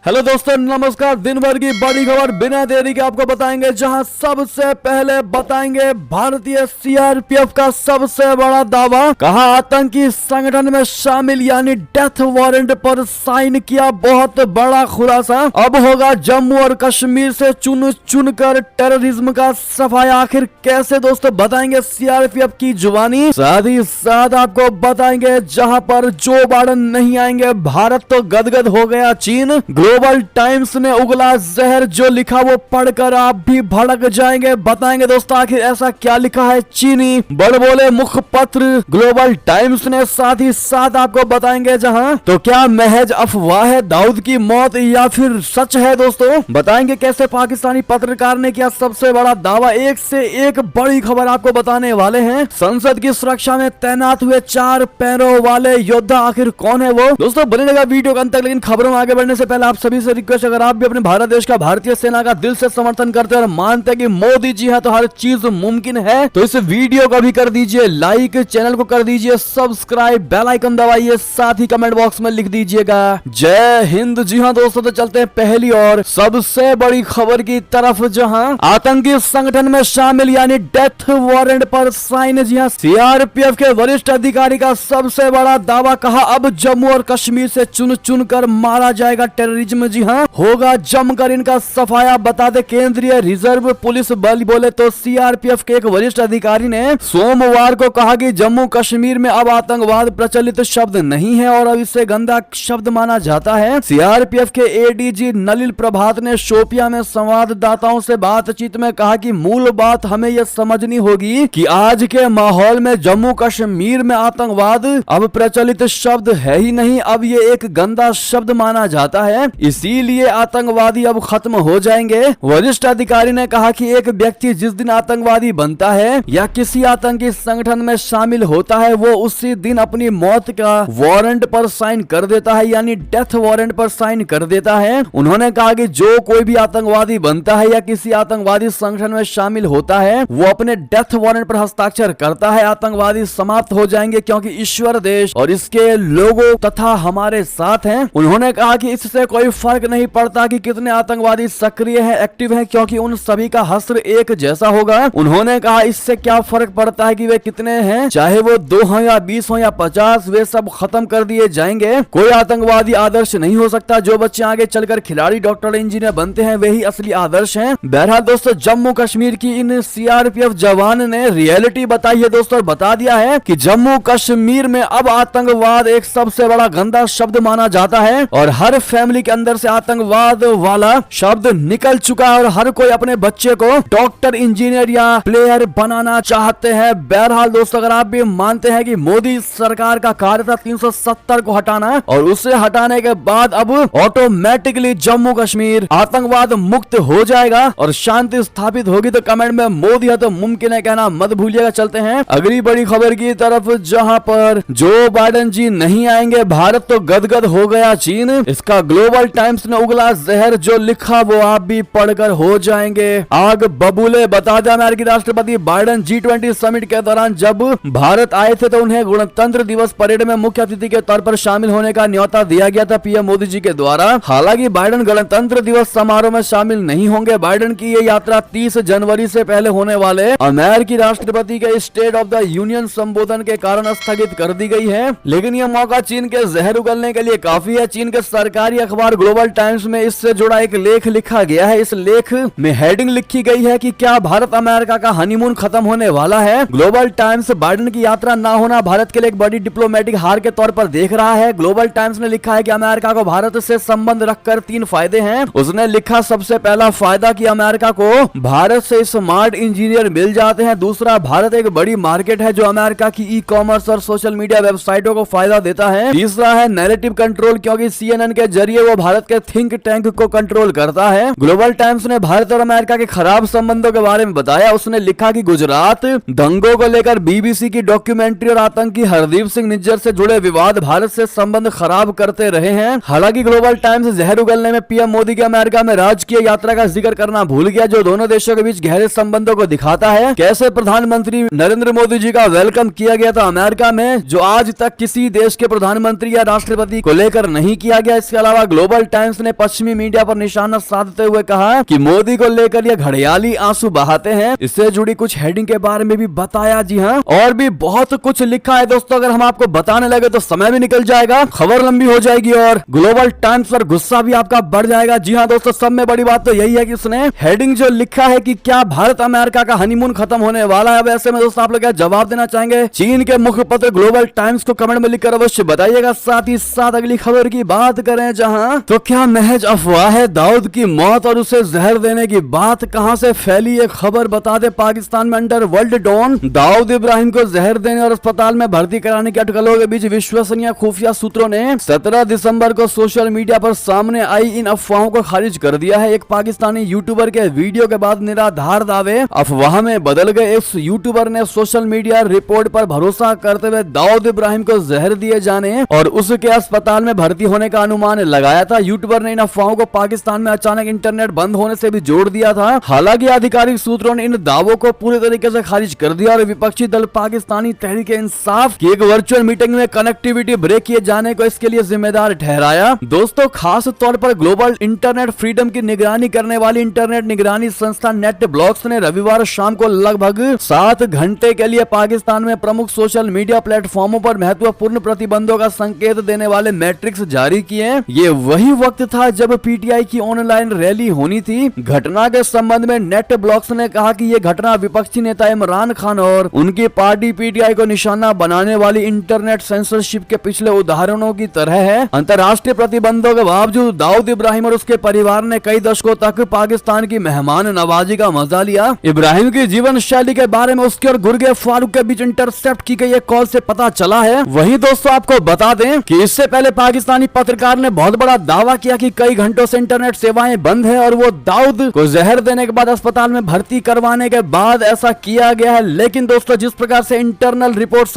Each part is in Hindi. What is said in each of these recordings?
हेलो दोस्तों, नमस्कार। दिन भर की बड़ी खबर बिना देरी के आपको बताएंगे, जहां सबसे पहले बताएंगे भारतीय सीआरपीएफ का सबसे बड़ा दावा। कहा आतंकी संगठन में शामिल यानी डेथ वारंट पर साइन किया। बहुत बड़ा खुलासा। अब होगा जम्मू और कश्मीर से चुन चुन कर टेररिज्म का सफाया। आखिर कैसे दोस्तों, बताएंगे सीआरपीएफ की जुबानी। साथ ही साथ आपको बताएंगे जहां पर जो बाइडेन नहीं आएंगे भारत तो गदगद हो गया चीन। ग्लोबल टाइम्स ने उगला जहर, जो लिखा वो पढ़कर आप भी भड़क जाएंगे। बताएंगे दोस्तों आखिर ऐसा क्या लिखा है चीनी बड़बोले मुखपत्र ग्लोबल टाइम्स ने। साथ ही साथ आपको बताएंगे जहां तो क्या महज अफवाह है दाऊद की मौत या फिर सच है दोस्तों। बताएंगे कैसे पाकिस्तानी पत्रकार ने किया सबसे बड़ा दावा। एक से एक बड़ी खबर आपको बताने वाले हैं। संसद की सुरक्षा में तैनात हुए 4 पैरों वाले योद्धा आखिर कौन है वो दोस्तों। बने रहेगा वीडियो के अंत तक। लेकिन खबरों में आगे बढ़ने से पहले आप सभी से रिक्वेस्ट, अगर आप भी अपने भारत देश का भारतीय सेना का दिल से समर्थन करते हैं और मानते हैं कि मोदी जी है तो हर चीज मुमकिन है, तो इस वीडियो को भी कर दीजिए लाइक, चैनल को कर दीजिए सब्सक्राइब, बेल आइकन दबाइए, साथ ही कमेंट बॉक्स में लिख दीजिएगा जय हिंद। जी हाँ दोस्तों, तो चलते हैं पहली और सबसे बड़ी खबर की तरफ, जहां आतंकी संगठन में शामिल यानी डेथ वारंट पर साइन। जी हाँ, सीआरपीएफ के वरिष्ठ अधिकारी का सबसे बड़ा दावा। कहा अब जम्मू और कश्मीर से चुन चुन कर मारा जाएगा टेररिज्म। जी हाँ, होगा जमकर इनका सफाया। बता दे केंद्रीय रिजर्व पुलिस बल बोले तो सीआरपीएफ के एक वरिष्ठ अधिकारी ने सोमवार को कहा कि जम्मू कश्मीर में अब आतंकवाद प्रचलित शब्द नहीं है और अब इसे गंदा शब्द माना जाता है। सीआरपीएफ के एडीजी नलिल प्रभात ने शोपिया में संवाददाताओं से बातचीत में कहा कि मूल बात हमें यह समझनी होगी कि आज के माहौल में जम्मू कश्मीर में आतंकवाद अब प्रचलित शब्द है ही नहीं, अब ये एक गंदा शब्द माना जाता है, इसीलिए आतंकवादी अब खत्म हो जाएंगे। वरिष्ठ अधिकारी ने कहा कि एक व्यक्ति जिस दिन आतंकवादी बनता है या किसी आतंकी संगठन में शामिल होता है वो उसी दिन अपनी मौत का वारंट पर साइन कर देता है, यानी डेथ वारंट पर साइन कर देता है। उन्होंने कहा कि जो कोई भी आतंकवादी बनता है या किसी आतंकवादी संगठन में शामिल होता है वो अपने डेथ वारंट पर हस्ताक्षर करता है। आतंकवादी समाप्त हो जाएंगे क्योंकि ईश्वर देश और इसके लोगों तथा हमारे साथ हैं। उन्होंने कहा कि इससे कोई फर्क नहीं पड़ता कि कितने आतंकवादी सक्रिय हैं, एक्टिव हैं, क्योंकि उन सभी का हश्र एक जैसा होगा। उन्होंने कहा इससे क्या फर्क पड़ता है कि वे कितने हैं, चाहे वो 2 हो या 20 हो या 50, वे सब खत्म कर दिए जाएंगे। कोई आतंकवादी आदर्श नहीं हो सकता। जो बच्चे आगे चलकर खिलाड़ी, डॉक्टर, इंजीनियर बनते हैं वही असली आदर्श हैं। बहरहाल दोस्तों, जम्मू कश्मीर की इन सीआरपीएफ जवान ने रियलिटी बताई है दोस्तों, और बता दिया है कि जम्मू कश्मीर में अब आतंकवाद एक सबसे बड़ा गंदा शब्द माना जाता है और हर फैमिली के अंदर से आतंकवाद वाला शब्द निकल चुका है और हर कोई अपने बच्चे को डॉक्टर, इंजीनियर या प्लेयर बनाना चाहते हैं। बहरहाल दोस्तों, अगर आप भी मानते हैं कि मोदी सरकार का कार्य था 370 को हटाना और उसे हटाने के बाद अब ऑटोमेटिकली जम्मू कश्मीर आतंकवाद मुक्त हो जाएगा और शांति स्थापित होगी, तो कमेंट में मोदी है तो मुमकिन है कहना मत भूलिएगा। चलते हैं अगली बड़ी खबर की तरफ, जहां पर जो बाइडेन जी नहीं आएंगे भारत तो गदगद हो गया चीन। इसका ग्लोबल टाइम्स ने उगला जहर, जो लिखा वो आप भी पढ़कर हो जाएंगे आग बबूले। बता दें अमेरिकी राष्ट्रपति बाइडेन G20 समिट के दौरान जब भारत आए थे तो उन्हें गणतंत्र दिवस परेड में मुख्य अतिथि के तौर पर शामिल होने का न्योता दिया गया था पीएम मोदी जी के द्वारा। हालांकि बाइडेन गणतंत्र दिवस समारोह में शामिल नहीं होंगे। बाइडेन की ये यात्रा 30 जनवरी से पहले होने वाले अमेरिकी राष्ट्रपति के स्टेट ऑफ द यूनियन संबोधन के कारण स्थगित कर दी गई है। लेकिन यह मौका चीन के जहर उगलने के लिए काफी है। चीन के सरकारी अखबार ग्लोबल टाइम्स में इससे जुड़ा एक लेख लिखा गया है। इस लेख में हेडिंग लिखी गई है कि क्या भारत अमेरिका का हनीमून खत्म होने वाला है। ग्लोबल टाइम्स बाइडेन की यात्रा ना होना भारत के लिए एक बड़ी डिप्लोमेटिक हार के तौर पर देख रहा है। ग्लोबल टाइम्स ने लिखा है कि अमेरिका को भारत से संबंध रखकर 3 फायदे हैं। उसने लिखा सबसे पहला फायदा कि अमेरिका को भारत से स्मार्ट इंजीनियर मिल जाते हैं। दूसरा, भारत एक बड़ी मार्केट है जो अमेरिका की ई कॉमर्स और सोशल मीडिया वेबसाइटों को फायदा देता है। तीसरा है नैरेटिव कंट्रोल, क्योंकि CNN के जरिए वो भारत के थिंक टैंक को कंट्रोल करता है। ग्लोबल टाइम्स ने भारत और अमेरिका के खराब संबंधों के बारे में बताया। उसने लिखा कि गुजरात दंगों को लेकर BBC की डॉक्यूमेंट्री और आतंकी हरदीप सिंह निज्जर से जुड़े विवाद भारत से संबंध खराब करते रहे हैं। हालांकि ग्लोबल टाइम्स जहर उगलने में पीएम मोदी की अमेरिका में राजकीय यात्रा का जिक्र करना भूल गया, जो दोनों देशों के बीच गहरे संबंधों को दिखाता है। कैसे प्रधानमंत्री नरेंद्र मोदी जी का वेलकम किया गया था अमेरिका में, जो आज तक किसी देश के प्रधानमंत्री या राष्ट्रपति को लेकर नहीं किया गया। इसके अलावा ग्लोबल ग्लोबल टाइम्स ने पश्चिमी मीडिया पर निशाना साधते हुए कहा कि मोदी को लेकर ये घड़ियाली आंसू बहाते हैं। इससे जुड़ी कुछ हेडिंग के बारे में भी बताया। जी हाँ, और भी बहुत कुछ लिखा है दोस्तों। अगर हम आपको बताने लगे तो समय भी निकल जाएगा, खबर लंबी हो जाएगी और ग्लोबल टाइम्स पर गुस्सा भी आपका बढ़ जाएगा। जी हाँ दोस्तों, सब में बड़ी बात तो यही है कि उसने हेडिंग जो लिखा है कि क्या भारत अमेरिका का हनीमून खत्म होने वाला है। अब ऐसे में दोस्तों आप लोग क्या जवाब देना चाहेंगे चीन के मुखपत्र ग्लोबल टाइम्स को? कमेंट में लिखकर अवश्य बताइएगा। साथ ही साथ अगली खबर की बात करें जहां तो क्या महज अफवाह है दाऊद की मौत और उसे जहर देने की बात कहां से फैली? एक खबर बता दे, पाकिस्तान में underworld don Dawood Ibrahim को जहर देने और अस्पताल में भर्ती कराने की अटकलों के बीच विश्वसनीय खुफिया सूत्रों ने 17 दिसंबर को सोशल मीडिया पर सामने आई इन अफवाहों को खारिज कर दिया है। एक पाकिस्तानी यूट्यूबर के वीडियो के बाद निराधार दावे अफवाह में बदल गए। इस यूट्यूबर ने सोशल मीडिया रिपोर्ट पर भरोसा करते हुए दाऊद इब्राहिम को जहर दिए जाने और उसके अस्पताल में भर्ती होने का अनुमान लगाया था। यूट्यूबर ने इन अफवाहों को पाकिस्तान में अचानक इंटरनेट बंद होने से भी जोड़ दिया था। हालांकि आधिकारिक सूत्रों ने इन दावों को पूरी तरीके से खारिज कर दिया और विपक्षी दल पाकिस्तानी तहरीक इंसाफ की एक वर्चुअल मीटिंग में कनेक्टिविटी ब्रेक किए जाने को इसके लिए जिम्मेदार ठहराया। दोस्तों, खास तौर पर ग्लोबल इंटरनेट फ्रीडम की निगरानी करने वाली इंटरनेट निगरानी संस्था नेट ब्लॉक्स ने रविवार शाम को लगभग 7 घंटे के लिए पाकिस्तान में प्रमुख सोशल मीडिया प्लेटफॉर्मों पर महत्वपूर्ण प्रतिबंधों का संकेत देने वाले मैट्रिक्स जारी किए। ये वही वक्त था जब पीटीआई की ऑनलाइन रैली होनी थी। घटना के संबंध में नेट ब्लॉक्स ने कहा कि यह घटना विपक्षी नेता इमरान खान और उनकी पार्टी पीटीआई को निशाना बनाने वाली इंटरनेट सेंसरशिप के पिछले उदाहरणों की तरह है। अंतर्राष्ट्रीय प्रतिबंधों के बावजूद दाऊद इब्राहिम और उसके परिवार ने कई दशकों तक पाकिस्तान की मेहमान नवाजी का मजा लिया। इब्राहिम की जीवन शैली के बारे में उसके और गुर्गे फारूक के बीच इंटरसेप्ट की गई एक कॉल से पता चला है। वहीं दोस्तों आपको बता दें कि इससे पहले पाकिस्तानी पत्रकार ने बहुत बड़ा दावा किया कि कई घंटों से इंटरनेट सेवाएं बंद है और वो दाऊद को जहर देने के बाद अस्पताल में भर्ती करवाने के बाद ऐसा किया गया है। लेकिन दोस्तों जिस प्रकार से इंटरनल रिपोर्ट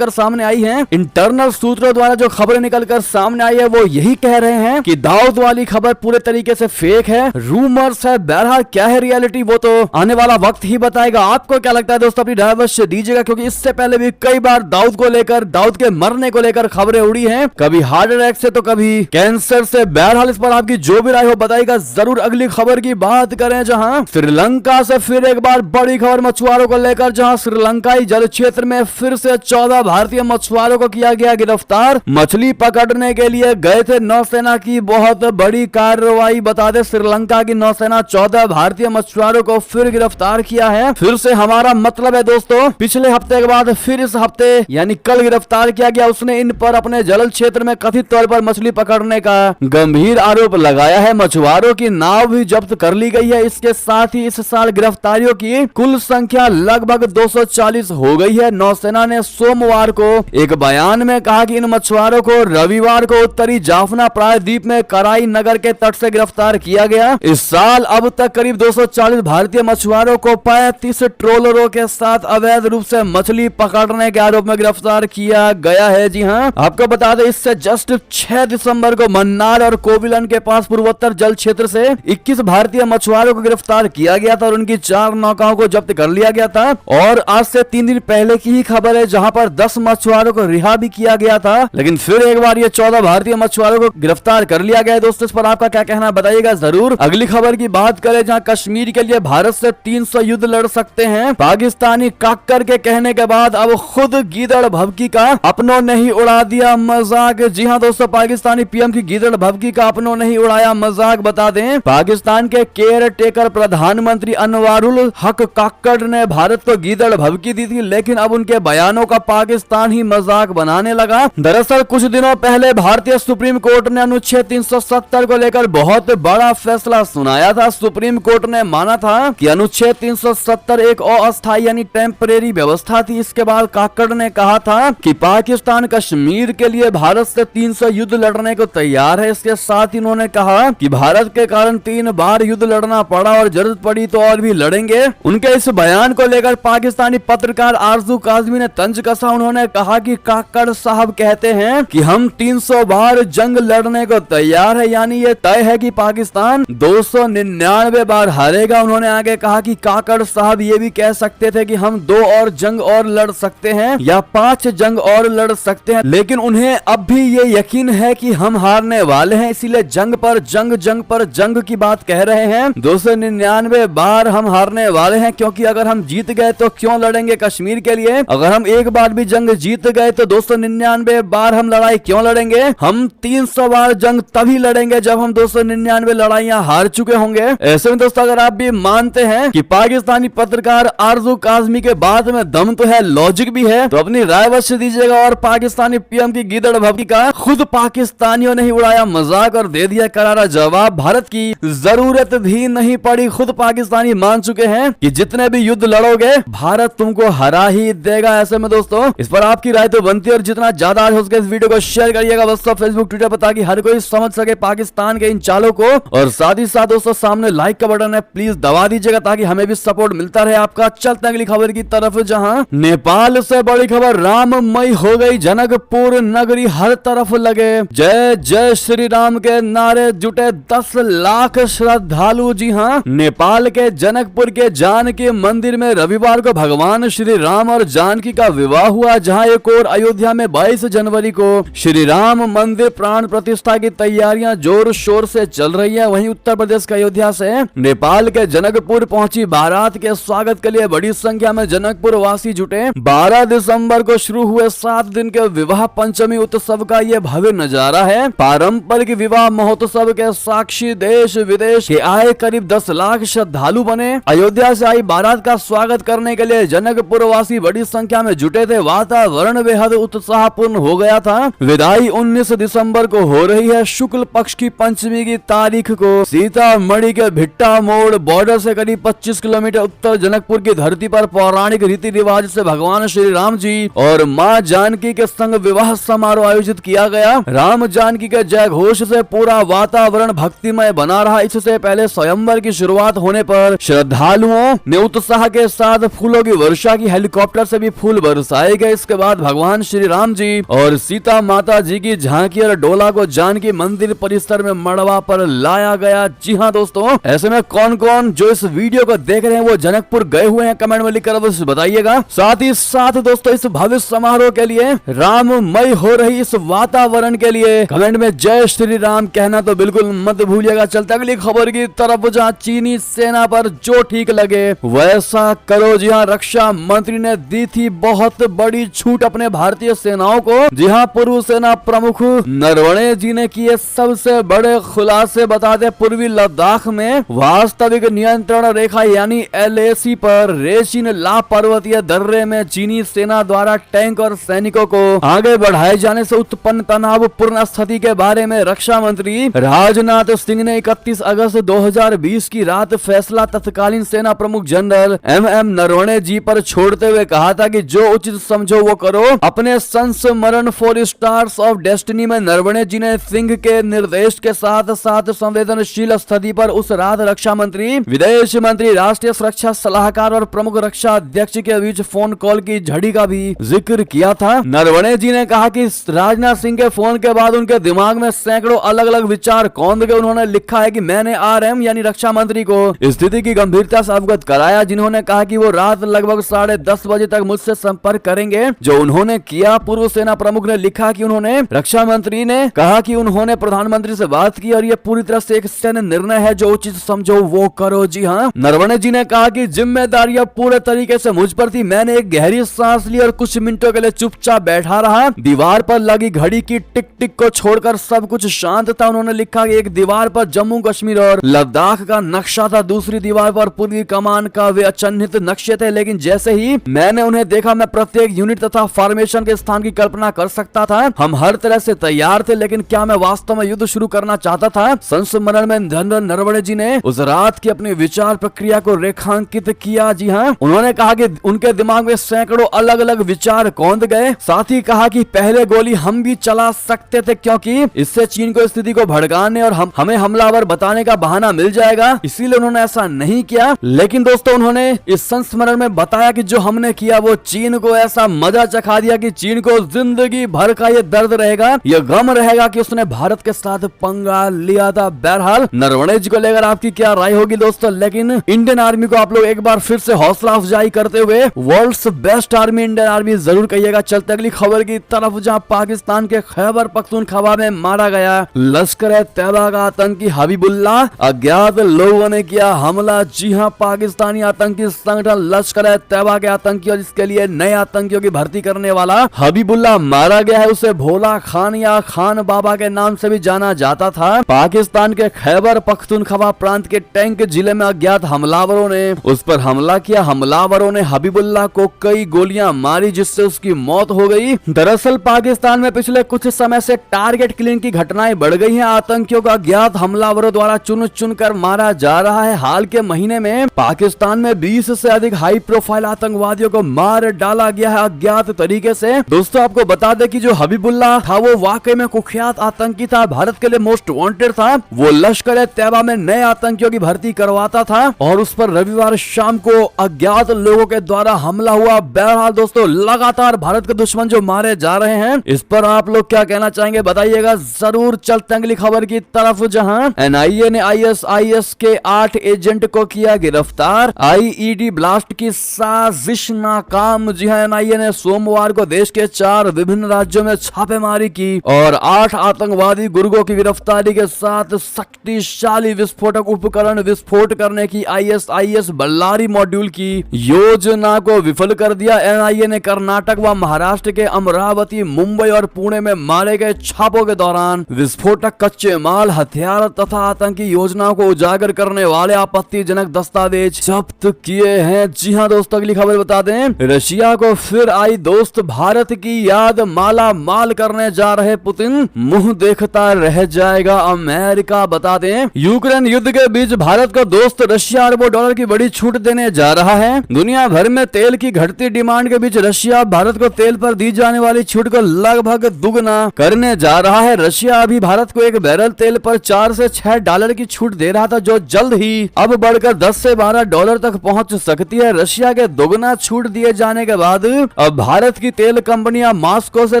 सामने आई है, इंटरनल सूत्रों द्वारा जो खबरें निकलकर सामने आई है वो यही कह रहे हैं कि दाऊद वाली खबर पूरे तरीके से फेक है, रूमर्स है। बहरहाल क्या है रियलिटी वो तो आने वाला वक्त ही बताएगा। आपको क्या लगता है दोस्तों? अपनी राय अवश्य दीजिएगा, क्योंकि इससे पहले भी कई बार दाऊद को लेकर, दाऊद के मरने को लेकर खबरें उड़ी हैं, कभी हार्ट अटैक से तो कभी कैंसर से। बहरहाल इस पर आपकी जो भी राय हो बताइएगा जरूर। अगली खबर की बात करें जहां श्रीलंका से फिर एक बार बड़ी खबर मछुआरों को लेकर, जहां श्रीलंकाई जल क्षेत्र में फिर से 14 भारतीय मछुआरों को किया गया गिरफ्तार। मछली पकड़ने के लिए गए थे। नौसेना की बहुत बड़ी कार्रवाई। बता दें श्रीलंका की नौसेना 14 भारतीय मछुआरों को फिर गिरफ्तार किया है। फिर से हमारा मतलब है दोस्तों, पिछले हफ्ते के बाद फिर इस हफ्ते यानी कल गिरफ्तार किया गया। उसने इन पर अपने जल क्षेत्र में कथित तौर पर मछली पकड़ने का गंभीर आरोप लगाया है। मछुआरों की नाव भी जब्त कर ली गई है। इसके साथ ही इस साल गिरफ्तारियों की कुल संख्या लगभग 240 हो गई है। नौसेना ने सोमवार को एक बयान में कहा कि इन मछुआरों को रविवार को उत्तरी जाफना प्रायद्वीप में कराई नगर के तट से गिरफ्तार किया गया। इस साल अब तक करीब 240 भारतीय मछुआरों को 35 ट्रोलरों के साथ अवैध रूप से मछली पकड़ने के आरोप में गिरफ्तार किया गया है। जी हाँ, आपको बता दें इससे जस्ट 6 दिसंबर को मन्नार और कोविलन के पास पूर्वोत्तर जल क्षेत्र से 21 भारतीय मछुआरों को गिरफ्तार किया गया था और उनकी 4 नौकाओं को जब्त कर लिया गया था। और आज से 3 दिन पहले की ही खबर है जहां पर 10 मछुआरों को रिहा भी किया गया था। लेकिन फिर एक बार ये 14 भारतीय मछुआरों को गिरफ्तार कर लिया गया है। दोस्तों इस पर आपका क्या कहना बताइएगा जरूर। अगली खबर की बात करें जहां कश्मीर के लिए भारत से 300 युद्ध लड़ सकते हैं। पाकिस्तानी काक्कर के कहने के बाद अब खुद गीदड़ भभकी का अपनों ने ही उड़ा दिया मजाक। जी हाँ दोस्तों, पाकिस्तानी पीएम की गीदड़ भभकी का अपनों ने ही उड़ाया मजाक। बता दें पाकिस्तान के केयर टेकर प्रधानमंत्री अनवारुल हक काक्कड़ ने भारत को गीदड़ भभकी दी थी, लेकिन अब उनके बयानों का पाकिस्तान ही मजाक बनाने लगा। दरअसल कुछ दिनों पहले भारतीय सुप्रीम कोर्ट ने अनुच्छेद 370 को लेकर बहुत बड़ा फैसला सुनाया था। सुप्रीम कोर्ट ने माना था कि अनुच्छेद 370 एक अस्थायी यानी टेम्परेरी व्यवस्था थी। इसके बाद काक्कड़ ने कहा था कि पाकिस्तान कश्मीर के लिए भारत से 300 युद्ध लड़ने को तैयार है। इसके साथ ही उन्होंने कहा कि भारत के कारण 3 बार युद्ध लड़ना पड़ा और जरूरत पड़ी तो और भी लड़ेंगे। उनके इस बयान को लेकर पाकिस्तानी पत्रकार आरजू काजमी ने तंज कसा। उन्होंने कहा कि काक्कड़ साहब कहते हैं कि हम 300 बार जंग लड़ने को तैयार है, यानी ये तय है कि पाकिस्तान 299 बार हारेगा। उन्होंने आगे कहा कि काक्कड़ साहब ये भी कह सकते थे कि हम 2 और जंग और लड़ सकते हैं या 5 जंग और लड़ सकते हैं, लेकिन उन्हें अब भी ये यकीन है कि हम हारने वाले हैं, इसीलिए जंग पर जंग, जंग पर जंग की बात कह रहे हैं। 299 बार हम हारने वाले हैं, क्योंकि अगर हम जीत गए तो क्यों लड़ेंगे कश्मीर के लिए। अगर हम एक बार भी जंग जीत गए तो 299 बार हम लड़ाई क्यों लड़ेंगे। हम 300 बार जंग तभी लड़ेंगे जब हम 299 लड़ाइयां हार चुके होंगे। ऐसे में दोस्तों अगर आप भी मानते हैं कि पाकिस्तानी पत्रकार आरजू काजमी के बात में दम तो है, लॉजिक भी है, तो अपनी राय अवश्य दीजिएगा। और पाकिस्तानी पीएम की गीदड़ भभकी का खुद पाकिस्तानियों ने ही उड़ाया मजाक और दे दिया करारा जवाब। भारत की जरूरत भी नहीं पड़ी, खुद पाकिस्तानी मान चुके हैं कि जितने भी युद्ध लड़ोगे भारत तुमको हरा ही देगा। ऐसे में दोस्तों इस पर आपकी राय तो बनती है, और जितना ज्यादा हो सके इस वीडियो को शेयर करिएगा व्हाट्सएप, फेसबुक, ट्विटर पर, ताकि हर कोई समझ सके पाकिस्तान के इन चालों को। और साथ ही साथ दोस्तों सामने लाइक का बटन है, प्लीज दबा दीजिएगा ताकि हमें भी सपोर्ट मिलता रहे आपका। चलते हैं अगली खबर की तरफ, जहां नेपाल से बड़ी खबर, राममय हो गई जनकपुर नगरी, हर तरफ लगे जय जय श्री राम के नारे, जुटे 10 लाख श्रद्धालु। जी हाँ, नेपाल के जनकपुर के जानकी मंदिर में रविवार को भगवान श्री राम और जानकी का विवाह हुआ, जहां एक और अयोध्या में 22 जनवरी को श्री राम मंदिर प्राण प्रतिष्ठा की तैयारियां जोर शोर से चल रही है। वहीं उत्तर प्रदेश के अयोध्या से नेपाल के जनकपुर पहुंची बारात के स्वागत के लिए बड़ी संख्या में जनकपुर वासी जुटे। 12 दिसंबर को शुरू हुए 7 दिन के विवाह पंचमी उत्सव का ये भव्य नजारा है। पारंपरिक विवाह महोत्सव के साक्षी देश विदेश के आए करीब 10 लाख श्रद्धालु बने। अयोध्या से आई बारात का स्वागत करने के लिए जनकपुर वासी बड़ी संख्या में जुटे थे। वातावरण बेहद उत्साहपूर्ण हो गया था। विदाई 19 दिसंबर को हो रही है। शुक्ल पक्ष की पंचमी की तारीख को सीतामढ़ी के भिट्टा मोड़ बॉर्डर से करीब 25 किलोमीटर उत्तर जनकपुर की धरती पर पौराणिक रीति रिवाज से भगवान श्री राम जी और मां जानकी के संग विवाह समारोह आयोजित किया गया। राम जानकी के जय घोष से पूरा वातावरण भक्तिमय बना रहा। इससे पहले स्वयंवर की शुरुआत होने पर श्रद्धालुओं ने उत्साह के साथ फूलों की वर्षा की, हेलीकॉप्टर से भी फूल बरसाए गए। इसके बाद भगवान श्री राम जी और सीता माता जी की झांकी और डोला को जानकी मंदिर परिसर में मड़वा पर लाया गया। जी हाँ दोस्तों, ऐसे में कौन कौन जो इस वीडियो को देख रहे हैं वो जनकपुर गए हुए हैं, कमेंट में लिखकर अवश्य बताइएगा। साथ ही साथ दोस्तों इस भव्य समारोह के लिए, राममय हो रही इस वातावरण के लिए कमेंट में जय श्री राम कहना तो बिल्कुल मत भूलिएगा। चलते अगली खबर की तरफ, जहाँ चीनी सेना पर जो ठीक लगे वैसा करो। जी हाँ, रक्षा मंत्री ने दी थी बहुत बड़ी छूट अपने भारतीय सेनाओं को। जी हाँ, पूर्व सेना प्रमुख नरवणे जी ने किए सबसे बड़े खुलासे। बता दें, पूर्वी लद्दाख में वास्तविक नियंत्रण रेखा यानी LAC पर रेशिन ला पर्वतीय दर्रे में चीनी सेना द्वारा टैंक और सैनिकों को आगे बढ़ाए जाने से उत्पन्न तनावपूर्ण स्थिति के बारे में रक्षा मंत्री राजनाथ सिंह ने 31 अगस्त 2020 की रात फैसला तत्कालीन सेना प्रमुख जनरल MM नरवणे जी पर छोड़ते हुए कहा था कि जो उचित समझो वो करो। अपने संस्मरण 4 स्टार्स ऑफ डेस्टिनी में नरवणे जी ने सिंह के निर्देश के साथ साथ संवेदनशील स्थिति पर उस रात रक्षा मंत्री, विदेश मंत्री, राष्ट्रीय सुरक्षा सलाहकार और प्रमुख रक्षा अध्यक्ष के बीच फोन कॉल की झड़ी का भी जिक्र किया था। नरवणे जी ने कहा कि राजनाथ सिंह के फोन के बाद उनके दिमाग में सैकड़ों अलग अलग विचार कौंध गए। उन्होंने लिखा है कि मैंने RM यानी रक्षा मंत्री को स्थिति की गंभीरता से अवगत कराया, जिन्होंने कहा कि वो रात लगभग 10:30 बजे तक मुझसे संपर्क करेंगे, जो उन्होंने किया। पूर्व सेना प्रमुख ने लिखा कि उन्होंने, रक्षा मंत्री ने कहा कि उन्होंने प्रधानमंत्री से बात की और ये पूरी तरह से एक सैन्य निर्णय है, जो उचित समझो वो करो। जी हाँ, नरवणे जी ने कहा कि जिम्मेदारी अब पूरे तरीके से मुझ पर थी। मैंने एक गहरी सांस ली और कुछ मिनटों के लिए चुपचाप बैठा रहा। दीवार पर लगी घड़ी की टिक टिक को छोड़कर सब कुछ शांत था। उन्होंने लिखा कि एक दीवार पर जम्मू कश्मीर और लद्दाख का नक्शा था, दूसरी दीवार पर पूर्वी कमान का वे अचिन्हित नक्शे थे, लेकिन जैसे ही मैंने उन्हें देखा मैं प्रत्येक यूनिट तथा फॉर्मेशन के स्थान की कल्पना कर सकता था। हम हर तरह से तैयार थे, लेकिन क्या मैं वास्तव में युद्ध शुरू करना चाहता था? संस्मरण में जनरल नरवणे जी ने उस रात की अपनी विचार प्रक्रिया को रेखांकित किया। जी हाँ, उन्होंने कहा कि उनके दिमाग में सैकड़ों अलग अलग विचार कौंध गए। साथ ही कहा कि पहले गोली हम भी चला सकते थे, क्योंकि इससे चीन को स्थिति को भड़काने और हमें हमलावर बताने का बहाना मिल जाएगा, इसीलिए उन्होंने ऐसा नहीं किया। लेकिन दोस्तों उन्होंने इस संस्मरण में बताया कि जो हमने किया वो चीन को ऐसा मजा चखा दिया कि चीन को जिंदगी भर का ये दर्द रहेगा, ये गम रहेगा कि उसने भारत के साथ पंगा लिया था। बहरहाल नरवणे जी को लेकर आपकी क्या राय होगी दोस्तों? लेकिन इंडियन आर्मी को आप लोग एक बार फिर से हौसला अफजाई करते हुए world's best army Indian army जरूर कहिएगा। चलते अगली खबर की तरफ, जहां पाकिस्तान के खैबर पख्तूनख्वा में मारा मारा गया। लश्कर-ए-तैयबा का आतंकी हबीबुल्लाह, अज्ञात लोगों ने किया हमला। जी हां, पाकिस्तानी आतंकी संगठन लश्कर-ए-तैयबा के आतंकी और इसके लिए नए आतंकियों की भर्ती करने वाला हबीबुल्लाह मारा गया है। उसे भोला खान या खान बाबा के नाम से भी जाना जाता था। पाकिस्तान के खैबर पख्तूनख्वा प्रांत के टैंक जिले में अज्ञात हमलावरों ने उस पर हमला किया। हमलावरों ने हबीबुल्लाह को कई गोलियां मारी जिससे उसकी मौत हो गई। दरअसल पाकिस्तान में पिछले कुछ समय से टारगेट किलिंग की घटनाएं बढ़ गई हैं। आतंकियों को अज्ञात हमलावरों द्वारा चुन चुन कर मारा जा रहा है। हाल के महीने में पाकिस्तान में 20 से अधिक हाई प्रोफाइल आतंकवादियों को मार डाला गया है अज्ञात तरीके से। दोस्तों आपको बता दें कि जो हबीबुल्लाह था वो वाकई में कुख्यात आतंकी था, भारत के लिए मोस्ट वांटेड था। वो लश्कर-ए-तैयबा में नए आतंकियों की भर्ती करवाता था और उस पर रविवार शाम को अज्ञात लोगों के द्वारा हमला हुआ। बहरहाल दोस्तों लगातार भारत के दुश्मन जो मारे जा रहे हैं, इस पर आप लोग क्या कहना चाहेंगे बताइएगा जरूर। चलते अगली खबर की तरफ, जहां एनआईए ने आईएसआईएस के 8 एजेंट को किया गिरफ्तार। आईईडी ब्लास्ट की साजिश नाकाम। जी हां, एनआईए ने सोमवार को देश के 4 विभिन्न राज्यों में छापेमारी की और 8 आतंकवादी गुर्गों की गिरफ्तारी के साथ शक्तिशाली विस्फोटक उपकरण विस्फोट करने की आईएसआईएस बल्लारी मॉड्यूल की योजना को विफल कर दिया। एनआईए ने कर्नाटक व महाराष्ट्र के अमरावती, मुंबई और पुणे में मारे गए छापों के दौरान विस्फोटक, कच्चे माल, हथियार तथा आतंकी योजनाओं को उजागर करने वाले आपत्तिजनक दस्तावेज जब्त किए हैं। जी हां दोस्तों, अगली खबर बता दें, रशिया को फिर आई दोस्त, भारत की याद माला माल करने जा रहे पुतिन, मुंह देखता रह जाएगा अमेरिका। बता दें, यूक्रेन युद्ध के बीच भारत को दोस्त रशिया अरबों डॉलर की बड़ी छूट देने जा रहा है। दुनिया भर में तेल की घटती डिमांड के बीच रशिया भारत को तेल पर दी जाने वाली छूट को लगभग दुगना करने जा रहा है। रशिया अभी भारत को एक बैरल तेल पर 4 से 6 डॉलर की छूट दे रहा था, जो जल्द ही अब बढ़कर 10 से 12 डॉलर तक पहुंच सकती है। रशिया के दोगुना छूट दिए जाने के बाद अब भारत की तेल कंपनियां मॉस्को से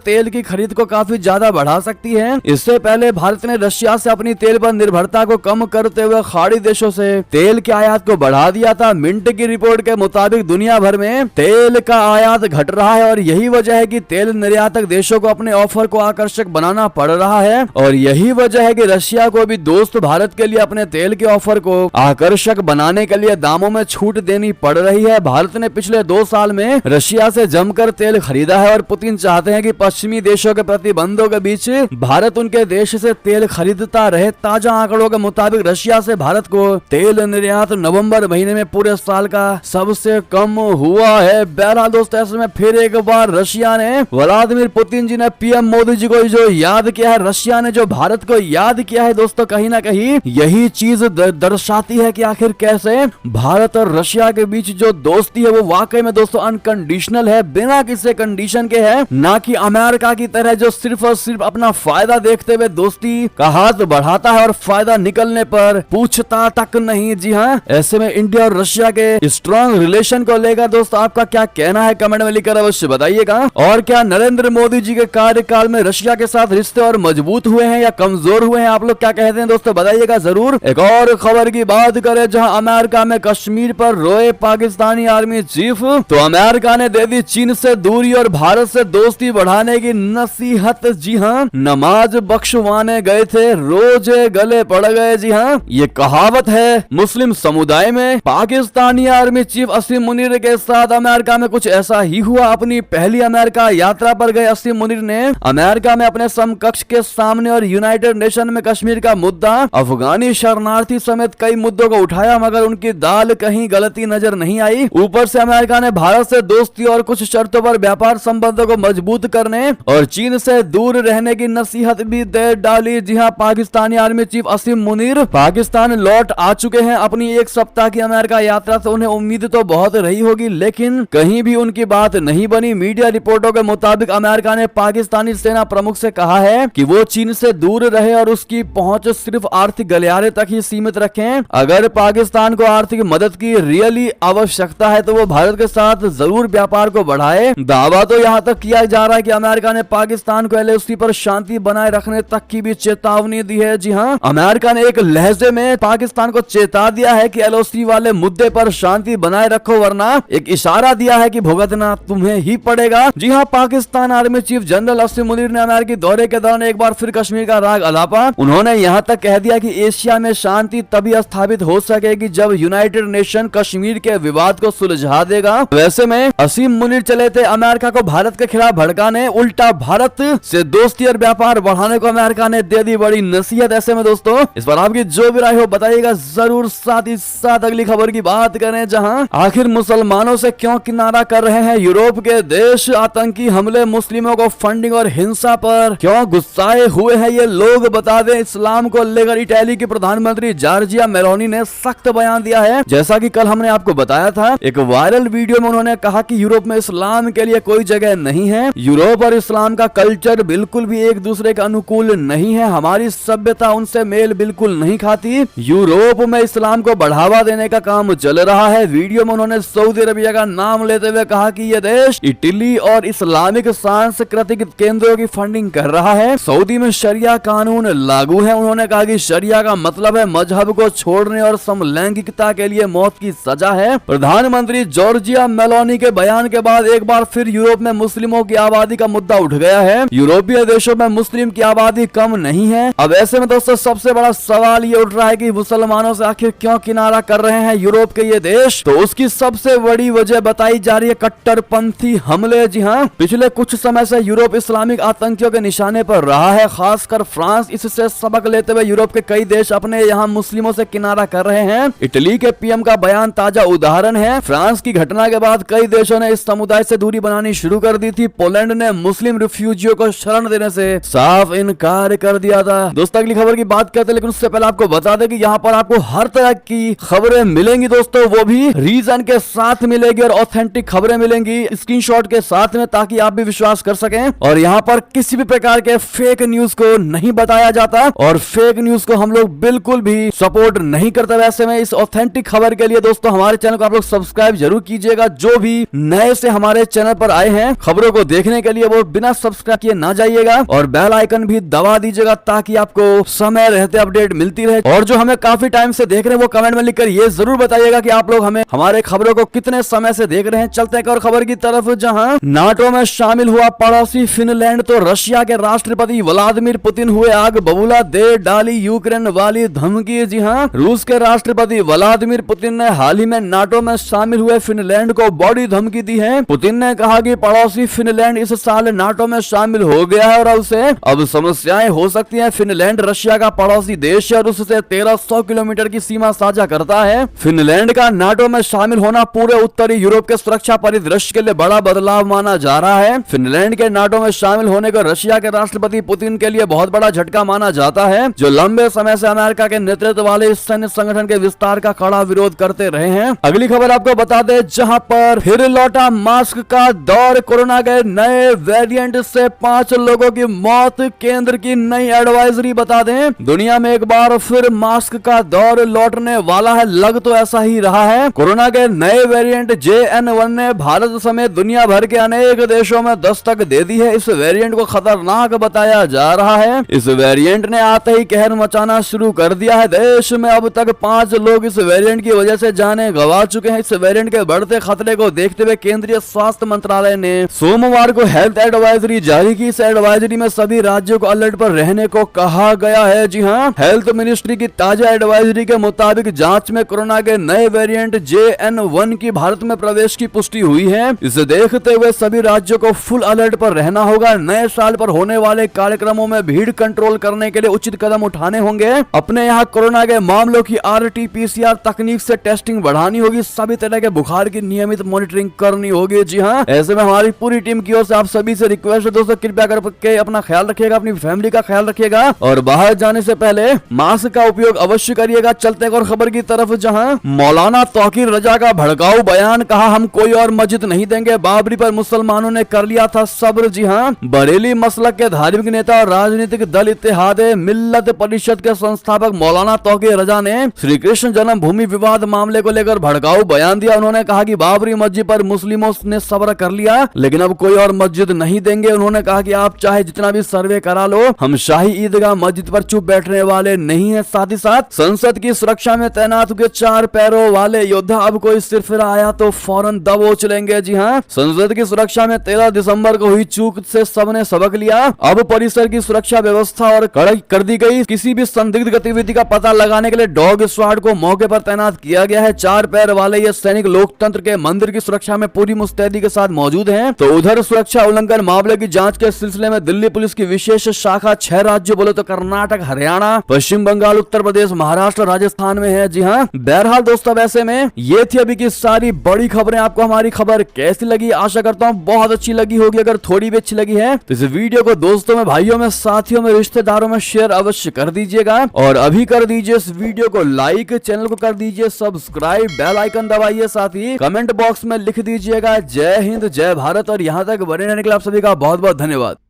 तेल की खरीद को काफी ज्यादा बढ़ा सकती है। इससे पहले भारत ने रशिया से अपनी तेल पर निर्भरता को कम करते हुए खाड़ी देशों से तेल के आयात को बढ़ा दिया था। मिंट की रिपोर्ट के मुताबिक दुनिया भर में तेल का आयात घट रहा है और यही वजह है कि तेल निर्यातक देशों को अपने ऑफर को आकर्षक बनाना पड़ रहा है और यही वजह है कि रशिया को भी दोस्त भारत के लिए अपने तेल के ऑफर को आकर्षक बनाने के लिए दामों में छूट देनी पड़ रही है। भारत ने पिछले 2 साल में रशिया से जमकर तेल खरीदा है और पुतिन चाहते हैं कि पश्चिमी देशों के प्रतिबंधों के बीच भारत उनके देश से तेल खरीदता रहे। ताजा आंकड़ों के मुताबिक रशिया से भारत को तेल निर्यात नवंबर महीने में पूरे साल का सबसे कम हुआ है। बहरहाल दोस्तों, ऐसे में फिर एक बार रशिया ने, व्लादिमीर पुतिन जी ने पीएम मोदी जी को जो याद किया है, रशिया ने जो भारत को याद किया है दोस्तों, कहीं ना कहीं यही चीज दर्शाती है कि आखिर कैसे भारत और रशिया के बीच जो दोस्ती है वो वाकई में दोस्तों अनकंडीशनल है, बिना किसी कंडीशन के है, ना कि अमेरिका की तरह जो सिर्फ और सिर्फ अपना फायदा देखते हुए दोस्ती का हाथ बढ़ाता है और फायदा निकलने पर पूछता तक नहीं। जी हाँ, ऐसे में इंडिया और रशिया के स्ट्रॉन्ग रिलेशन को लेकर दोस्तों आपका क्या कहना है, कमेंट में लिखकर अवश्य बताइएगा। और क्या नरेंद्र मोदी जी के कार्यकाल में रशिया के साथ रिश्ते और मजबूत हुए हैं या कमजोर हुए हैं, आप लोग क्या कहते हैं दोस्तों बताइएगा जरूर। एक और खबर की बात करें, जहां अमेरिका में कश्मीर पर रोए पाकिस्तानी आर्मी चीफ, तो अमेरिका ने दे दी चीन से दूरी और भारत से दोस्ती बढ़ाने की नसीहत। जी हाँ, नमाज बख्शवाने गए थे, रोजे गले पड़ गए। जी हाँ, ये कहावत है मुस्लिम समुदाय में। पाकिस्तानी आर्मी चीफ असीम मुनीर के साथ अमेरिका में कुछ ऐसा ही हुआ। अपनी पहली अमेरिका यात्रा पर गए असीम मुनीर ने अमेरिका में अपने समकक्ष के सामने और यूनाइटेड नेशन में कश्मीर का मुद्दा, अफगानी शरणार्थी समेत कई मुद्दों को उठाया, मगर उनकी दाल कहीं गलती नजर नहीं आई। ऊपर से अमेरिका ने भारत से दोस्ती और कुछ शर्तों पर व्यापार संबंधों को मजबूत करने और चीन से दूर रहने की नसीहत भी दे डाली। जी हाँ, पाकिस्तानी आर्मी चीफ असीम मुनीर पाकिस्तान लौट आ चुके हैं। अपनी 1 सप्ताह की अमेरिका यात्रा से उन्हें उम्मीद तो बहुत रही होगी, लेकिन कहीं भी उनकी बात नहीं बनी। मीडिया रिपोर्टों के मुताबिक अमेरिका ने पाकिस्तानी सेना प्रमुख से कहा है कि वो चीन से दूर रहे और उसकी पहुंच सिर्फ आर्थिक गलियारे तक ही सीमित रखें। अगर पाकिस्तान को आर्थिक मदद की रियली आवश्यकता है तो वो भारत के साथ जरूर व्यापार को बढ़ाए। दावा तो यहाँ तक किया जा रहा है कि अमेरिका ने पाकिस्तान को एलओसी पर शांति बनाए रखने तक की भी चेतावनी दी है। जी हाँ, अमेरिका ने एक लहजे में पाकिस्तान को चेता दिया है कि एलओसी वाले मुद्दे पर शांति बनाए रखो, वरना एक इशारा दिया है कि भुगतना तुम्हें ही पड़ेगा। जी हाँ, पाकिस्तान आर्मी चीफ जनरल असीम मुनीर ने अमेरिकी दौरे के दौरान एक बार बार फिर कश्मीर का राग अलापा। उन्होंने यहाँ तक कह दिया कि एशिया में शांति तभी स्थापित हो सकेगी जब यूनाइटेड नेशन कश्मीर के विवाद को सुलझा देगा। वैसे में असीम मुनीर चले थे अमेरिका को भारत के खिलाफ भड़काने, उल्टा भारत से दोस्ती और व्यापार बढ़ाने को अमेरिका ने दे दी बड़ी नसीहत। ऐसे में दोस्तों इस पर आपकी जो भी राय हो बताइएगा जरूर। साथ ही साथ अगली खबर की बात करें, जहां आखिर मुसलमानों से क्यों किनारा कर रहे हैं यूरोप के देश, आतंकी हमले, मुस्लिमों को फंडिंग और हिंसा पर क्यों गुस्साए हुए हैं ये लोग, बता दें। इस्लाम को लेकर इटली की प्रधानमंत्री जॉर्जिया मेलोनी ने सख्त बयान दिया है। जैसा कि कल हमने आपको बताया था, एक वायरल वीडियो में उन्होंने कहा कि यूरोप में इस्लाम के लिए कोई जगह नहीं है। यूरोप और इस्लाम का कल्चर बिल्कुल भी एक दूसरे के अनुकूल नहीं है। हमारी सभ्यता उनसे मेल बिल्कुल नहीं खाती। यूरोप में इस्लाम को बढ़ावा देने का काम चल रहा है। वीडियो में उन्होंने सऊदी अरबिया का नाम लेते हुए कहा कि यह देश इटली और इस्लामिक सांस्कृतिक केंद्रों की फंडिंग कर रहा है। सऊदी में शरिया कानून लागू है। उन्होंने कहा कि शरिया का मतलब है मजहब को छोड़ने और समलैंगिकता के लिए मौत की सजा है। प्रधानमंत्री जॉर्जिया मेलोनी के बयान के बाद एक बार फिर यूरोप में मुस्लिमों की आबादी का मुद्दा उठ गया है। यूरोपीय देशों में मुस्लिम की आबादी कम नहीं है। अब ऐसे में दोस्तों सबसे बड़ा सवाल ये उठ रहा है कि मुसलमानों से आखिर क्यों किनारा कर रहे हैं यूरोप के ये देश। तो उसकी सबसे बड़ी वजह बताई जा रही है कट्टरपंथी हमले। जी हाँ, पिछले कुछ समय से यूरोप इस्लामिक आतंकियों के निशाने पर रहा है, खासकर फ्रांस। इससे सबक लेते हुए यूरोप के कई देश अपने यहाँ मुस्लिमों से किनारा कर रहे हैं। इटली के पीएम का बयान ताजा उदाहरण है। फ्रांस की घटना के बाद कई देशों ने इस समुदाय से दूरी बनानी शुरू कर दी थी। पोलैंड ने मुस्लिम रिफ्यूजियों को शरण देने से साफ इनकार कर दिया था। दोस्तों अगली खबर की बात करते हैं, लेकिन उससे पहले आपको बता दें कि यहाँ पर आपको हर तरह की खबरें मिलेंगी दोस्तों, वो भी रीजन के साथ मिलेगी और ऑथेंटिक खबरें मिलेंगी स्क्रीनशॉट के साथ में, ताकि आप भी विश्वास कर सकें। और यहाँ पर किसी भी प्रकार के फेक न्यूज को नहीं बताया जाता और फेक न्यूज को हम लोग बिल्कुल भी सपोर्ट नहीं करते। वैसे में इस ऑथेंटिक खबर के लिए दोस्तों हमारे चैनल को आप लोग सब्सक्राइब जरूर कीजिएगा। जो भी नए से हमारे चैनल पर आए हैं खबरों को देखने के लिए, वो बिना सब्सक्राइब किए ना जाइएगा और बेल आइकन भी दबा दीजिएगा ताकि आपको समय रहते अपडेट मिलती रहे। और जो हमें काफी टाइम से देख रहे हैं वो कमेंट में लिखकर ये जरूर बताइएगा कि आप लोग हमें हमारे खबरों को कितने समय से देख रहे हैं। चलते हैं और खबर की तरफ, जहां नाटो में शामिल हुआ पड़ोसी फिनलैंड तो रशिया के राष्ट्रपति व्लादिमीर पुतिन हुए आग बबूला, दे डाली यूक्रेन वाली धमकी। जी हाँ, रूस के राष्ट्रपति व्लादिमीर पुतिन ने हाल ही में नाटो में शामिल हुए फिनलैंड को बड़ी धमकी दी है। पुतिन ने कहा कि पड़ोसी फिनलैंड इस साल नाटो में शामिल हो गया है और उसे अब समस्याएं हो सकती हैं। फिनलैंड रशिया का पड़ोसी देश है और उससे 1300 किलोमीटर की सीमा साझा करता है। फिनलैंड का नाटो में शामिल होना पूरे उत्तरी यूरोप के सुरक्षा परिदृश्य के लिए बड़ा बदलाव माना जा रहा है। फिनलैंड के नाटो में शामिल होने को रशिया के राष्ट्रपति पुतिन के लिए बहुत बड़ा झटका माना जाता है, जो लंबे समय से अमेरिका के नेतृत्व वाले इस सैन्य संगठन के विस्तार का कड़ा विरोध करते रहे हैं। अगली खबर आपको बता दें, जहां पर फिर लौटा मास्क का दौर, कोरोना के नए वेरिएंट से 5 लोगों की मौत, केंद्र की नई एडवाइजरी। बता दें दुनिया में एक बार फिर मास्क का दौर लौटने वाला है, लग तो ऐसा ही रहा है। कोरोना के नए वेरिएंट JN1 ने भारत समेत दुनिया भर के अनेक देशों में दस्तक दे दी है। इस वेरिएंट को खतरनाक बताया जा रहा है। इस वेरिएंट ने आते ही कहर मचाना शुरू कर दिया है। देश में अब तक 5 लोग इस वेरिएंट की वजह से जाने गंवा चुके हैं। इस वेरिएंट के बढ़ते खतरे को देखते हुए केंद्रीय स्वास्थ्य मंत्रालय ने सोमवार को हेल्थ एडवाइजरी जारी की। इस एडवाइजरी में सभी राज्यों को अलर्ट पर रहने को कहा गया है। जी हाँ, हेल्थ मिनिस्ट्री की ताजा एडवाइजरी के मुताबिक जांच में कोरोना के नए वेरिएंट JN1 की भारत में प्रवेश की पुष्टि हुई है। इसे देखते हुए सभी राज्यों को फुल अलर्ट पर रहना होगा। नए साल पर होने वाले कार्यक्रमों में भीड़ कंट्रोल करने के लिए उचित कदम उठाने होंगे। अपने यहाँ कोरोना के मामलों की RT-PCR तकनीक से टेस्टिंग बढ़ानी होगी। सभी तरह के बुखार की नियमित मॉनिटरिंग करनी होगी। जी हाँ, ऐसे में हमारी पूरी टीम की ओर से आप सभी से रिक्वेस्ट है दोस्तों, कृपया करके अपना ख्याल रखिएगा, अपनी फैमिली का ख्याल रखिएगा और बाहर जाने से पहले मास्क का उपयोग अवश्य करिएगा। चलते और खबर की तरफ, जहां मौलाना तौकीर रजा का भड़काऊ बयान, कहा हम कोई और मस्जिद नहीं देंगे, बाबरी पर मुसलमानों ने कर लिया था सब्र। जी हाँ, बरेली मसलक के धार्मिक नेता और राजनीतिक दल इत्तेहादे मिल्लत परिषद के संस्थापक मौलाना तौकीर रजा ने श्री कृष्ण जन्मभूमि विवाद मामले को लेकर भड़काऊ बयान दिया। उन्होंने कहा कि बाबरी मस्जिद पर मुस्लिमों ने सब्र कर लिया, लेकिन अब कोई और मस्जिद नहीं देंगे। उन्होंने कहा कि आप चाहे जितना भी सर्वे करा लो, हम शाही ईदगाह मस्जिद पर चुप बैठने वाले नहीं है। साथ ही साथ संसद की सुरक्षा में तैनात हुए 4 पैरों वाले योद्धा अब कोई सिरफिरा आया तो फौरन दबोच लेंगे। जी हाँ, संसद की सुरक्षा में 13 दिसंबर को हुई चूक से सबने सबक लिया। अब परिसर परिसर की सुरक्षा व्यवस्था और कड़क कर दी गई। किसी भी संदिग्ध गतिविधि का पता लगाने के लिए डॉग स्क्वाड को मौके पर तैनात किया गया है। 4 पैर वाले ये सैनिक लोकतंत्र के मंदिर की सुरक्षा में पूरी मुस्तैदी के साथ मौजूद हैं। तो उधर सुरक्षा उल्लंघन मामले की जांच के सिलसिले में दिल्ली पुलिस की विशेष शाखा 6 राज्यों बोले तो कर्नाटक, हरियाणा, पश्चिम बंगाल, उत्तर प्रदेश, महाराष्ट्र, राजस्थान में है। जी हाँ, बहरहाल दोस्तों वैसे में ये थी अभी की सारी बड़ी खबरें। आपको हमारी खबर कैसी लगी? आशा करता हूँ बहुत अच्छी लगी होगी। अगर थोड़ी भी अच्छी लगी है तो इस वीडियो को दोस्तों में, भाइयों में, साथियों में, रिश्तेदारों में शेयर अवश्य कर दीजिएगा और अभी कर दीजिए इस वीडियो को लाइक, चैनल को कर दीजिए सब्सक्राइब, बेल आइकन दबाइए, साथ ही कमेंट बॉक्स में लिख दीजिएगा जय हिंद, जय भारत। और यहाँ तक बने रहने के लिए आप सभी का बहुत बहुत धन्यवाद।